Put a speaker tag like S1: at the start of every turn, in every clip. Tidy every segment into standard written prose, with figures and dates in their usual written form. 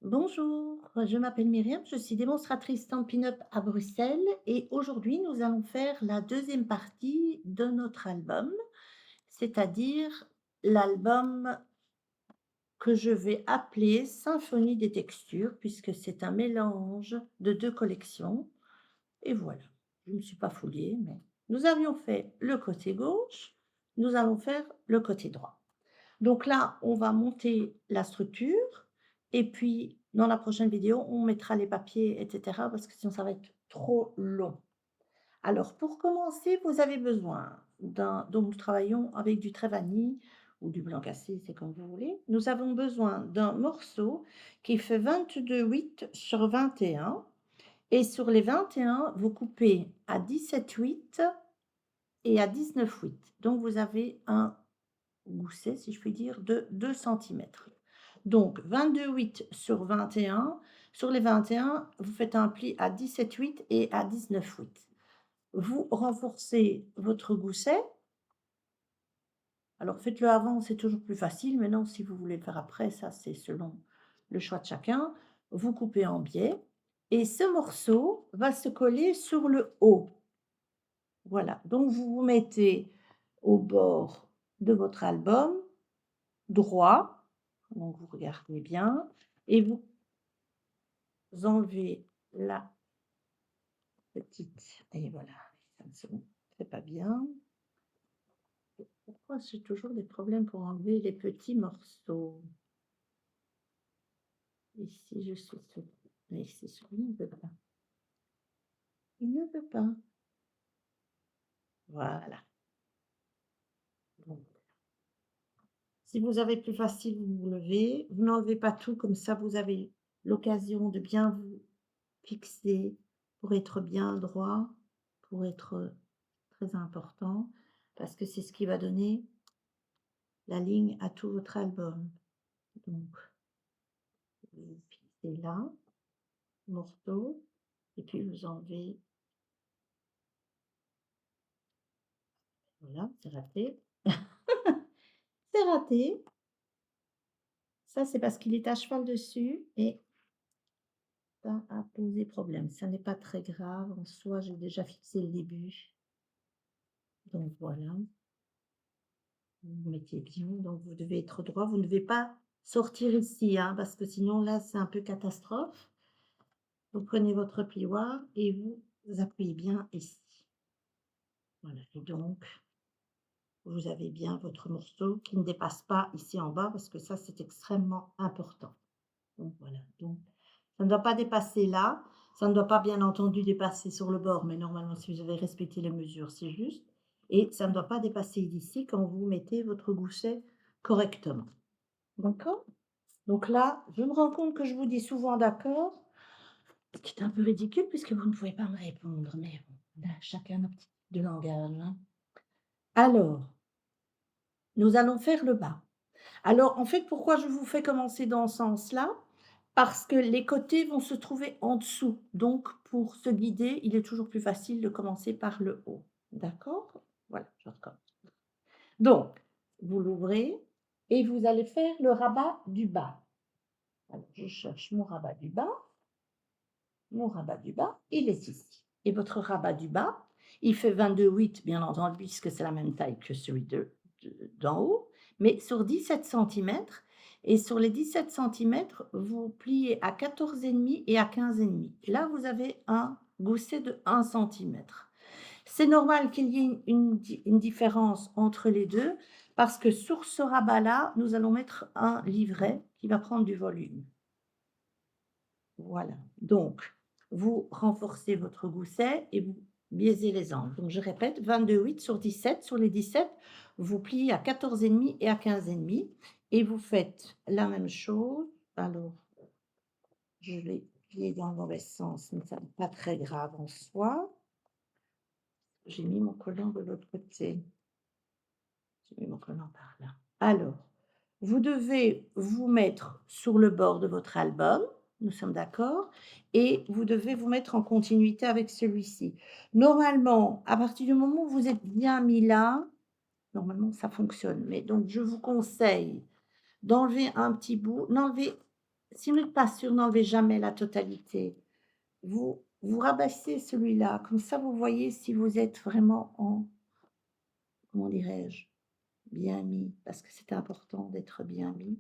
S1: Bonjour, je m'appelle Myriam, je suis démonstratrice Stampin' Up à Bruxelles et aujourd'hui nous allons faire la deuxième partie de notre album, c'est-à-dire l'album que je vais appeler Symphonie des textures puisque c'est un mélange de 2 collections et voilà. Je ne me suis pas fouillée, mais nous avions fait le côté gauche, nous allons faire le côté droit. Donc là, on va monter la structure et puis dans la prochaine vidéo, on mettra les papiers et cetera parce que sinon ça va être trop long. Alors pour commencer, vous avez besoin donc nous travaillons avec du trait vanille ou du blanc cassé, c'est comme vous voulez. Nous avons besoin d'un morceau qui fait 22,8 sur 21 et sur les 21, vous coupez à 17,8 et à 19,8. Donc vous avez un gousset, si je puis dire, de 2 centimètres. Donc 22,8 sur 21. Sur les 21, vous faites un pli à 17,8 et à 19,8. Vous renforcez votre gousset. Alors faites-le avant, c'est toujours plus facile. Maintenant, si vous voulez le faire après, ça c'est selon le choix de chacun. Vous coupez en biais et ce morceau va se coller sur le haut. Voilà, donc vous vous mettez au bord de votre album droit, donc vous regardez bien et vous enlevez la petite et voilà, ça ne se fait pas bien. Pourquoi j'ai toujours des problèmes pour enlever les petits morceaux? Ici, je suis sur mais ici, sur lui, il ne veut pas. Il ne veut pas. Voilà, donc si vous avez plus facile, vous vous levez. Vous n'enlevez pas tout, comme ça vous avez l'occasion de bien vous fixer pour être bien droit, pour être très important, parce que c'est ce qui va donner la ligne à tout votre album. Donc, vous fixez là, morceau, et puis vous enlevez. Voilà, c'est raté. C'est raté. Ça, c'est parce qu'il est à cheval dessus et ça a posé problème. Ça n'est pas très grave. En soi, j'ai déjà fixé le début. Donc voilà, vous vous mettez bien. Donc vous devez être droit. Vous ne devez pas sortir ici, hein, parce que sinon là, c'est un peu catastrophe. Vous prenez votre plioir et vous appuyez bien ici. Voilà, et donc vous avez bien votre morceau qui ne dépasse pas ici en bas parce que ça, c'est extrêmement important. Donc voilà, donc ça ne doit pas dépasser là, ça ne doit pas bien entendu dépasser sur le bord, mais normalement si vous avez respecté les mesures, c'est juste et ça ne doit pas dépasser d'ici quand vous mettez votre gousset correctement. D'accord? Donc là, je me rends compte que je vous dis souvent d'accord, ce qui est un peu ridicule puisque vous ne pouvez pas me répondre, mais bon, on a chacun notre petit de langage, hein. Alors, nous allons faire le bas. Alors, en fait, pourquoi je vous fais commencer dans ce sens-là? Parce que les côtés vont se trouver en dessous. Donc, pour se guider, il est toujours plus facile de commencer par le haut. D'accord? Voilà, je recommence. Donc, vous l'ouvrez et vous allez faire le rabat du bas. Alors, je cherche mon rabat du bas. Mon rabat du bas, il est ici. Et votre rabat du bas, il fait 22,8 bien entendu, puisque c'est la même taille que celui d'en haut, mais sur 17 centimètres. Et sur les 17 centimètres, vous pliez à 14,5 et à 15,5. Là, vous avez un gousset de 1 centimètre. C'est normal qu'il y ait une différence entre les deux, parce que sur ce rabat-là, nous allons mettre un livret qui va prendre du volume. Voilà, donc vous renforcez votre gousset et vous biaisez les angles. Donc je répète, 22,8 sur 17. Sur les 17, vous pliez à 14,5 et à 15,5 et vous faites la même chose. Alors, je l'ai plié dans le mauvais sens, mais ça n'est pas très grave en soi. J'ai mis mon collant de l'autre côté. J'ai mis mon collant par là. Alors, vous devez vous mettre sur le bord de votre album, nous sommes d'accord? Et vous devez vous mettre en continuité avec celui-ci. Normalement, à partir du moment où vous êtes bien mis là, normalement ça fonctionne. Mais donc je vous conseille d'enlever un petit bout, n'enlevez si vous n'êtes pas sûr, n'enlevez jamais la totalité. Vous rabaissez celui-là, comme ça vous voyez si vous êtes vraiment en, comment dirais-je? Bien mis, parce que c'est important d'être bien mis.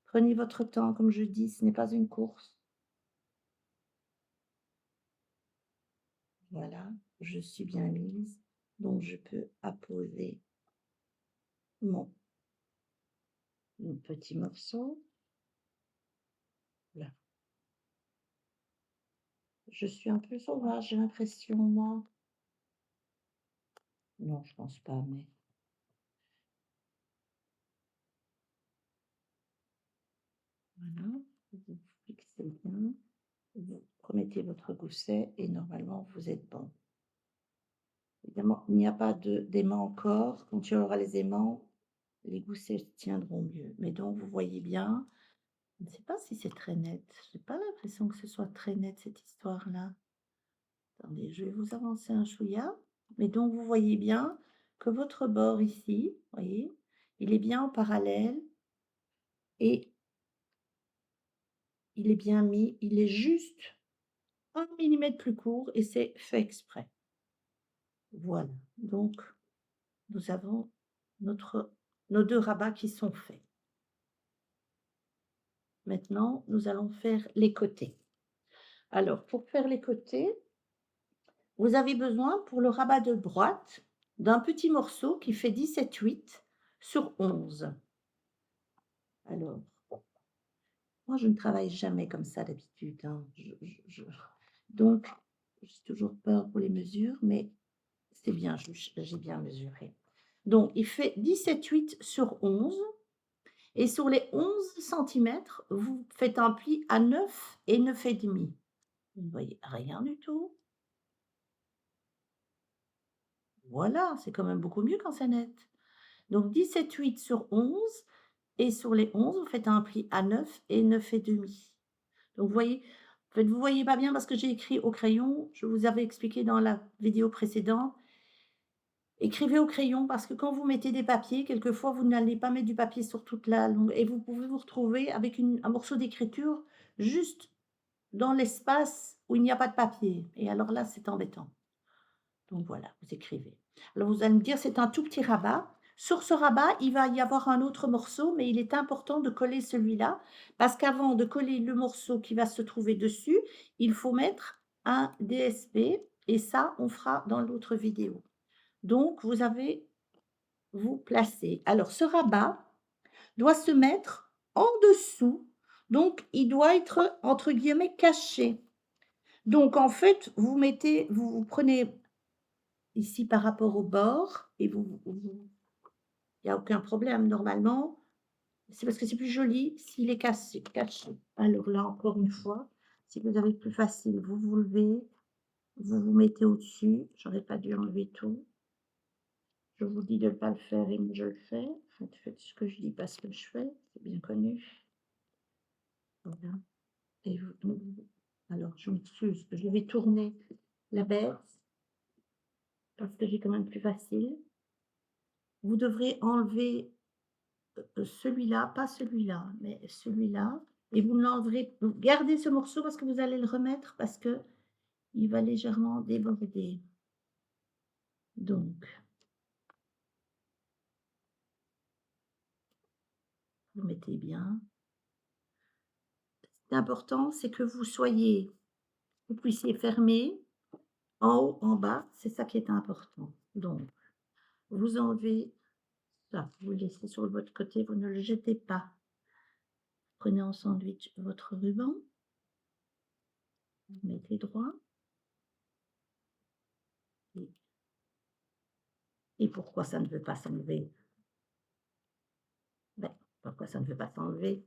S1: Prenez votre temps, comme je dis, ce n'est pas une course. Voilà, je suis bien mise, donc je peux apposer mon petit morceau. Là. Je suis un peu sauvage, j'ai l'impression, moi. Non, je pense pas, mais voilà, vous fixez bien, vous remettez votre gousset et normalement vous êtes bon. Évidemment, il n'y a pas d'aimant encore. Quand il y aura les aimants, les goussets tiendront mieux. Mais donc, vous voyez bien, je ne sais pas si c'est très net. J'ai pas l'impression que ce soit très net cette histoire-là. Attendez, je vais vous avancer un chouïa. Mais donc, vous voyez bien que votre bord ici, voyez, il est bien en parallèle et il est bien mis. Il est juste 1 millimètre plus court et c'est fait exprès. Voilà. Donc, nous avons nos 2 rabats qui sont faits. Maintenant, nous allons faire les côtés. Alors, pour faire les côtés, vous avez besoin pour le rabat de droite d'un petit morceau qui fait 17,8 sur 11. Alors, moi, je ne travaille jamais comme ça d'habitude, hein. Donc, j'ai toujours peur pour les mesures, mais c'est bien, j'ai bien mesuré. Donc, il fait 17,8 sur 11. Et sur les 11 centimètres, vous faites un pli à 9 et 9,5. Vous ne voyez rien du tout. Voilà, c'est quand même beaucoup mieux quand c'est net. Donc 17,8 sur 11 et sur les 11, vous faites un pli à 9 et 9,5. Donc vous voyez, en fait, vous voyez pas bien parce que j'ai écrit au crayon, je vous avais expliqué dans la vidéo précédente. Écrivez au crayon parce que quand vous mettez des papiers, quelquefois vous n'allez pas mettre du papier sur toute la longue et vous pouvez vous retrouver avec un morceau d'écriture juste dans l'espace où il n'y a pas de papier. Et alors là, c'est embêtant. Donc voilà, vous écrivez. Alors vous allez me dire, c'est un tout petit rabat. Sur ce rabat, il va y avoir un autre morceau, mais il est important de coller celui-là, parce qu'avant de coller le morceau qui va se trouver dessus, il faut mettre un DSP, et ça, on fera dans l'autre vidéo. Donc, vous placez. Alors, ce rabat doit se mettre en dessous, donc il doit être, entre guillemets, caché. Donc, en fait, vous prenez ici par rapport au bord et il y a aucun problème normalement. C'est parce que c'est plus joli s'il est caché. Alors là, encore une fois, si vous avez plus facile, vous vous levez, vous vous mettez au-dessus. J'aurais pas dû enlever tout. Je vous dis de ne pas le faire et moi je le fais. Faites ce que je dis, pas ce que je fais, c'est bien connu. Voilà. Et alors, je m'excuse, je vais tourner la baisse parce que j'ai quand même plus facile. Vous devrez enlever celui-là, pas celui-là, mais celui-là. Et vous l'enleverez, vous gardez ce morceau parce que vous allez le remettre parce que il va légèrement déborder. Donc, vous mettez bien. Ce qui est important, c'est que vous puissiez fermer en haut, en bas, c'est ça qui est important. Donc, vous enlevez ça, vous le laissez sur votre côté, vous ne le jetez pas. Prenez en sandwich votre ruban, vous mettez droit. Et, et pourquoi ça ne veut pas s'enlever? Ben, pourquoi ça ne veut pas s'enlever?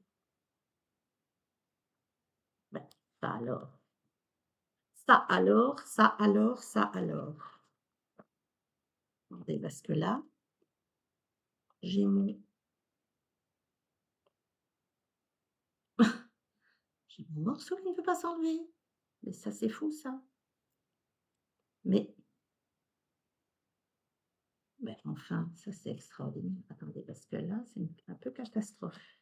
S1: Ben, ça alors. Ça alors, ça alors, ça alors. Attendez, parce que là, j'ai j'ai mon morceau qui ne veut pas s'enlever. Mais ça, c'est fou, ça. Mais enfin, ça, c'est extraordinaire. Attendez, parce que là, c'est un peu catastrophe.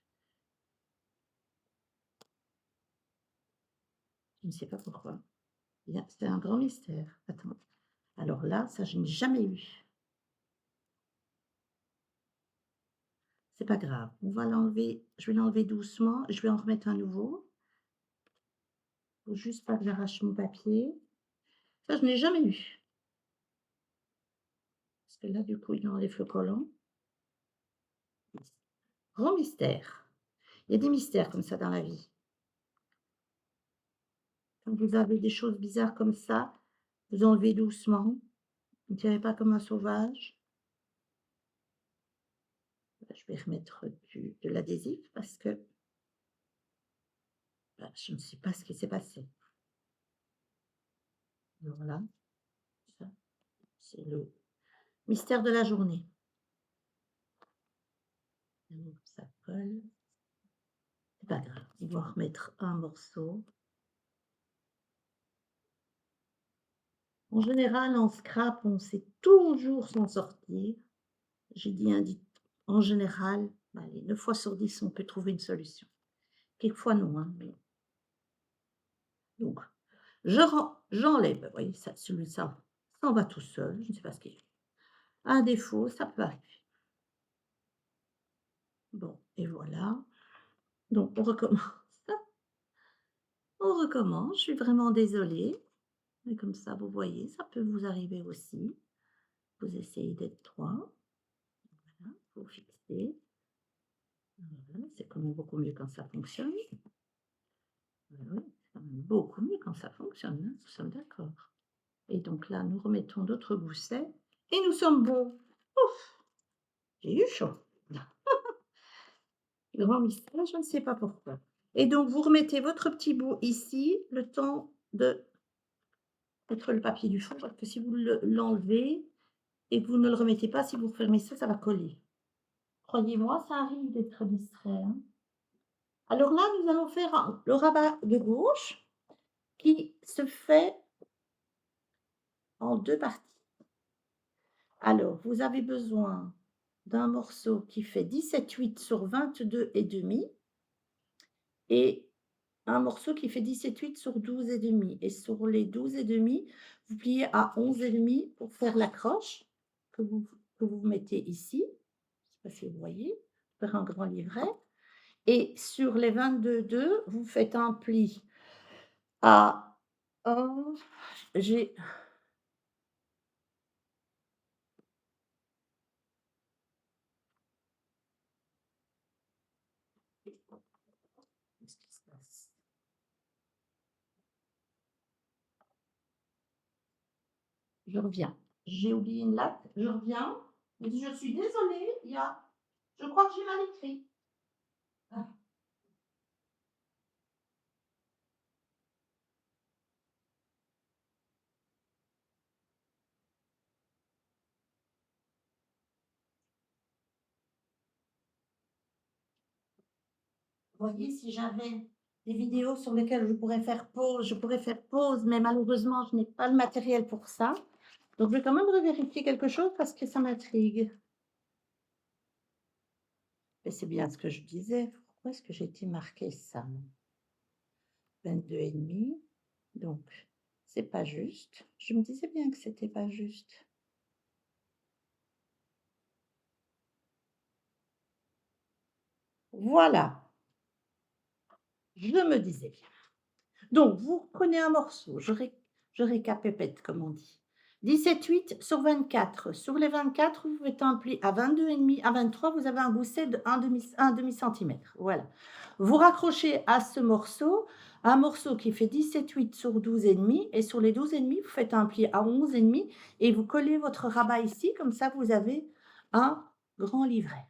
S1: Je ne sais pas pourquoi. C'est un grand mystère. Attends. Alors là, ça, je n'ai jamais eu. C'est pas grave. On va l'enlever. Je vais l'enlever doucement. Je vais en remettre un nouveau. Faut juste pas que j'arrache mon papier. Ça, je n'ai jamais eu. Parce que là, du coup, il enlève le collant. Grand mystère. Il y a des mystères comme ça dans la vie. Quand vous avez des choses bizarres comme ça, vous enlevez doucement. Ne tirez pas comme un sauvage. Je vais remettre de l'adhésif parce que je ne sais pas ce qui s'est passé. Voilà, ça, c'est le mystère de la journée. Donc ça colle. C'est pas grave, on va remettre un morceau. En général, en scrap, on sait toujours s'en sortir. J'ai dit en général, allez, 9 fois sur 10, on peut trouver une solution. Quelquefois non, hein, mais donc j'enlève, vous voyez, ça, celui ça s'en va tout seul, je ne sais pas ce qu'il fait. Un défaut, ça peut arriver. Bon, et voilà. Donc on recommence. On recommence, je suis vraiment désolée, mais comme ça, vous voyez, ça peut vous arriver aussi. Vous essayez d'être droit, voilà, vous fixez. Voilà, c'est quand même beaucoup mieux quand ça fonctionne. Oui, c'est quand même beaucoup mieux quand ça fonctionne, hein, nous sommes d'accord. Et donc là, nous remettons d'autres goussets et nous sommes bons. Ouf! J'ai eu chaud. Grand mystère, je ne sais pas pourquoi. Et donc vous remettez votre petit bout ici, le temps de mettre le papier du fond, parce que si vous l'enlevez et que vous ne le remettez pas, si vous refermez ça, ça va coller. Croyez-moi, ça arrive d'être distrait, hein. Alors là, nous allons faire le rabat de gauche qui se fait en 2 parties. Alors, vous avez besoin d'un morceau qui fait 17,8 sur 22,5 et un morceau qui fait 17,8 sur 12,5 et sur les 12,5, vous pliez à 11,5 pour faire l'accroche que vous mettez ici. Je ne sais pas si vous voyez, faire un grand livret. Et sur les 22,2, vous faites un pli à 1, j'ai qu'est-ce qui se passe? Je reviens. J'ai oublié une latte, je reviens. Je suis désolée, je crois que j'ai mal écrit. Ah. Vous voyez, si j'avais des vidéos sur lesquelles je pourrais faire pause, mais malheureusement, je n'ai pas le matériel pour ça. Donc, je vais quand même revérifier quelque chose parce que ça m'intrigue. Et c'est bien ce que je disais. Pourquoi est-ce que j'ai été marqué ça? 22,5. Donc, c'est pas juste. Je me disais bien que c'était pas juste. Voilà, je me disais bien. Donc, vous prenez un morceau, je récapépète comme on dit. 17,8 sur 24. Sur les 24, vous faites un pli à 22,5, à 23, vous avez un gousset de 1 demi centimètre. Voilà. Vous raccrochez à ce morceau un morceau qui fait 17,8 sur 12,5 et sur les 12,5, vous faites un pli à 11,5 et vous collez votre rabat ici, comme ça vous avez un grand livret.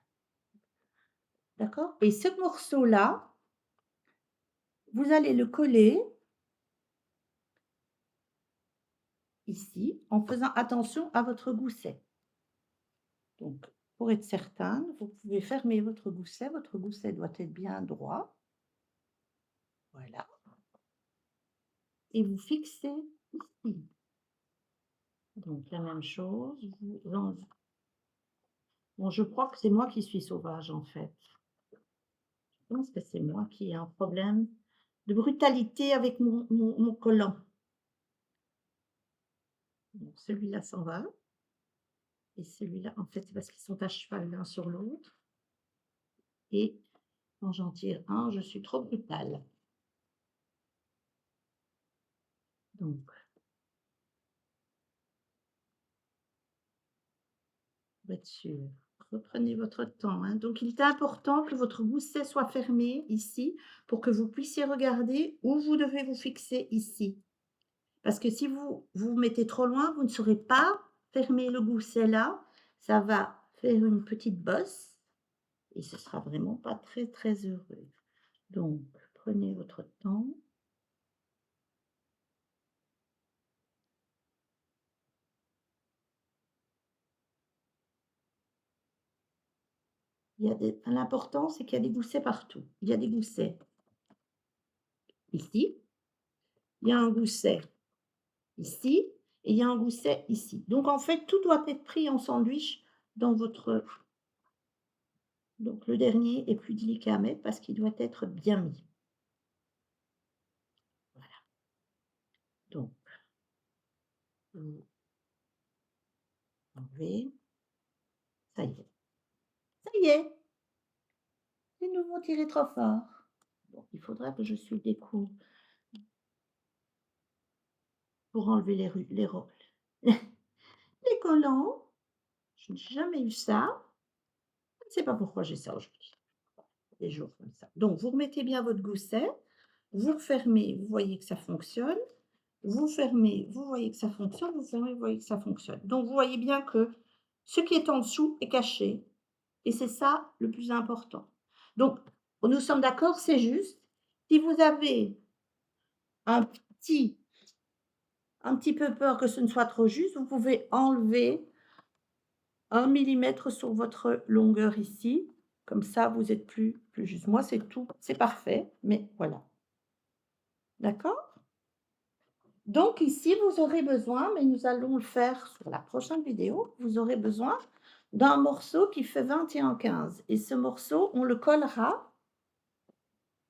S1: D'accord? Et ce morceau-là, vous allez le coller ici, en faisant attention à votre gousset. Donc, pour être certain, vous pouvez fermer votre gousset doit être bien droit. Voilà. Et vous fixez ici. Donc, la même chose, vous enlevez. Bon, je crois que c'est moi qui suis sauvage, en fait. Je pense que c'est moi qui ai un problème de brutalité avec mon collant. Donc celui-là s'en va et celui-là, en fait, c'est parce qu'ils sont à cheval l'un sur l'autre et quand j'en tire un, je suis trop brutale. Donc, pour être sûr, reprenez votre temps, hein. Donc il est important que votre gousset soit fermé ici pour que vous puissiez regarder où vous devez vous fixer ici. Parce que si vous mettez trop loin, vous ne saurez pas fermer le gousset là, ça va faire une petite bosse et ce sera vraiment pas très, très heureux. Donc prenez votre temps. Il y a des L'important, c'est qu'il y a des goussets partout. Il y a des goussets ici, il y a un gousset ici et il y a un gousset ici. Donc en fait, tout doit être pris en sandwich dans votre donc le dernier est plus délicat à mettre parce qu'il doit être bien mis. Voilà, donc vous enlevez, ça y est. Ça y est, les nouveaux tiré trop fort. Bon, il faudra que je suis des coups pour enlever les collants. Je n'ai jamais eu ça. Je ne sais pas pourquoi j'ai ça aujourd'hui. Des jours comme ça. Donc, vous remettez bien votre gousset, vous refermez, vous voyez que ça fonctionne. Vous fermez, vous voyez que ça fonctionne, vous fermez, vous voyez que ça fonctionne. Donc, vous voyez bien que ce qui est en dessous est caché. Et c'est ça le plus important. Donc, nous sommes d'accord, c'est juste. Si vous avez un petit peu peur que ce ne soit trop juste, vous pouvez enlever 1 millimètre sur votre longueur ici. Comme ça, vous êtes plus juste. Moi, c'est tout, c'est parfait, mais voilà. D'accord? Donc ici, vous aurez besoin, mais nous allons le faire sur la prochaine vidéo, vous aurez besoin d'un morceau qui fait 21,15 et ce morceau, on le collera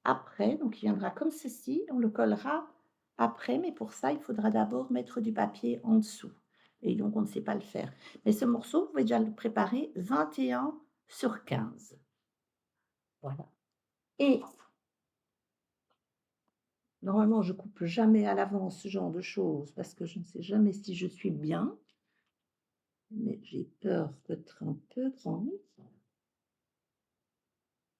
S1: après, donc il viendra comme ceci, on le collera après, mais pour ça, il faudra d'abord mettre du papier en dessous et donc on ne sait pas le faire. Mais ce morceau, vous pouvez déjà le préparer 21/15. Voilà. Et normalement, je coupe jamais à l'avance ce genre de choses parce que je ne sais jamais si je suis bien, mais j'ai peur d'être un peu grande.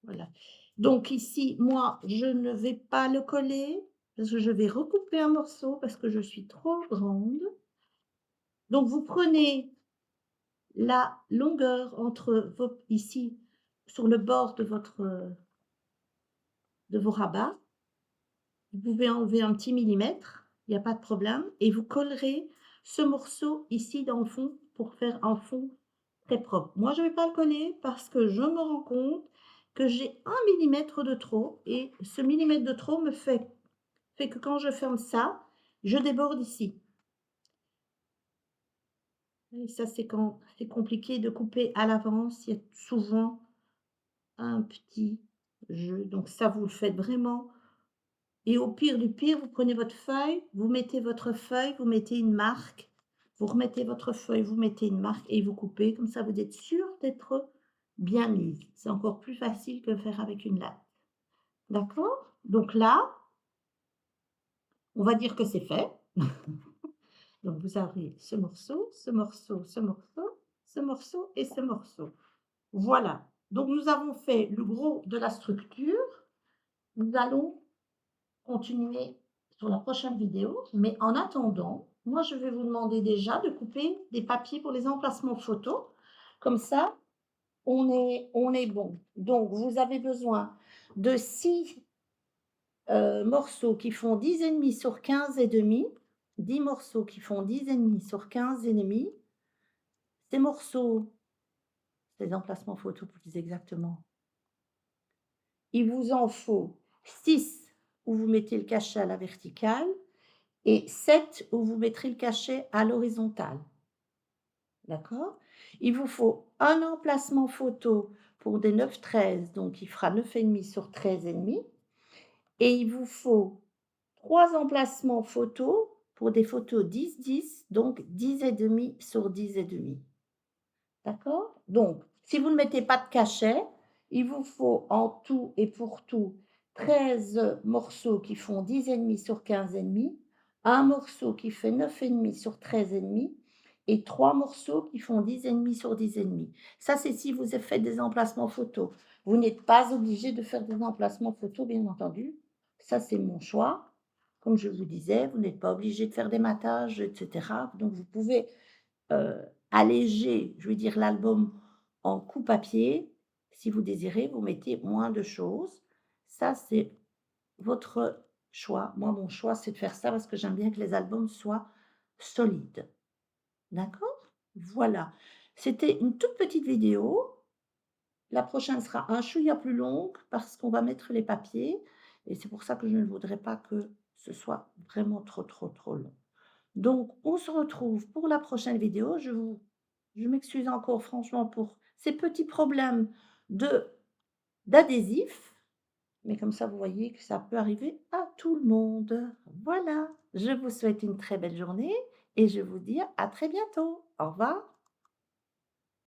S1: Voilà. Donc ici, moi, je ne vais pas le coller parce que je vais recouper un morceau parce que je suis trop grande. Donc vous prenez la longueur entre vos ici, sur le bord de de vos rabats. Vous pouvez enlever un petit millimètre, il n'y a pas de problème et vous collerez ce morceau ici dans le fond pour faire un fond très propre. Moi, je ne vais pas le coller parce que je me rends compte que j'ai 1 millimètre de trop et ce millimètre de trop me fait que quand je ferme ça, je déborde ici. Et ça, c'est quand c'est compliqué de couper à l'avance, il y a souvent un petit jeu. Donc ça, vous le faites vraiment et au pire du pire, vous prenez votre feuille, vous mettez votre feuille, vous mettez une marque, vous remettez votre feuille, vous mettez une marque et vous coupez. Comme ça, vous êtes sûr d'être bien mise. C'est encore plus facile que faire avec une latte. D'accord? Donc là, on va dire que c'est fait. Donc vous avez ce morceau, ce morceau, ce morceau, ce morceau et ce morceau. Voilà. Donc nous avons fait le gros de la structure. Nous allons continuer sur la prochaine vidéo, mais en attendant, moi je vais vous demander déjà de couper des papiers pour les emplacements photos. Comme ça, on est bon. Donc vous avez besoin de 6 morceaux qui font 10,5 sur 15,5. 10 morceaux qui font 10,5 sur 15,5. Ces morceaux, ces emplacements photos plus exactement, il vous en faut 6 où vous mettez le cachet à la verticale et 7 où vous mettrez le cachet à l'horizontale. D'accord? Il vous faut un emplacement photo pour des 9-13, donc il fera 9,5 sur 13,5 et il vous faut 3 emplacements photos pour des photos 10-10, donc 10,5 sur 10,5. D'accord? Donc, si vous ne mettez pas de cachet, il vous faut en tout et pour tout 13 morceaux qui font 10,5 sur 15,5, un morceau qui fait 9,5 sur 13,5 et 3 morceaux qui font 10,5 sur 10,5. Ça, c'est si vous faites des emplacements photos. Vous n'êtes pas obligé de faire des emplacements photos, bien entendu. Ça, c'est mon choix. Comme je vous disais, vous n'êtes pas obligé de faire des matages, etc. Donc, vous pouvez alléger, je veux dire, l'album en coupe-papier. Si vous désirez, vous mettez moins de choses. Ça, c'est votre choix. Moi, mon choix, c'est de faire ça parce que j'aime bien que les albums soient solides. D'accord? Voilà. C'était une toute petite vidéo. La prochaine sera un chouïa plus longue parce qu'on va mettre les papiers et c'est pour ça que je ne voudrais pas que ce soit vraiment trop, trop, trop long. Donc, on se retrouve pour la prochaine vidéo. Je m'excuse encore franchement pour ces petits problèmes de d'adhésif, mais comme ça, vous voyez que ça peut arriver à tout le monde. Voilà, je vous souhaite une très belle journée et je vous dis à très bientôt. Au revoir.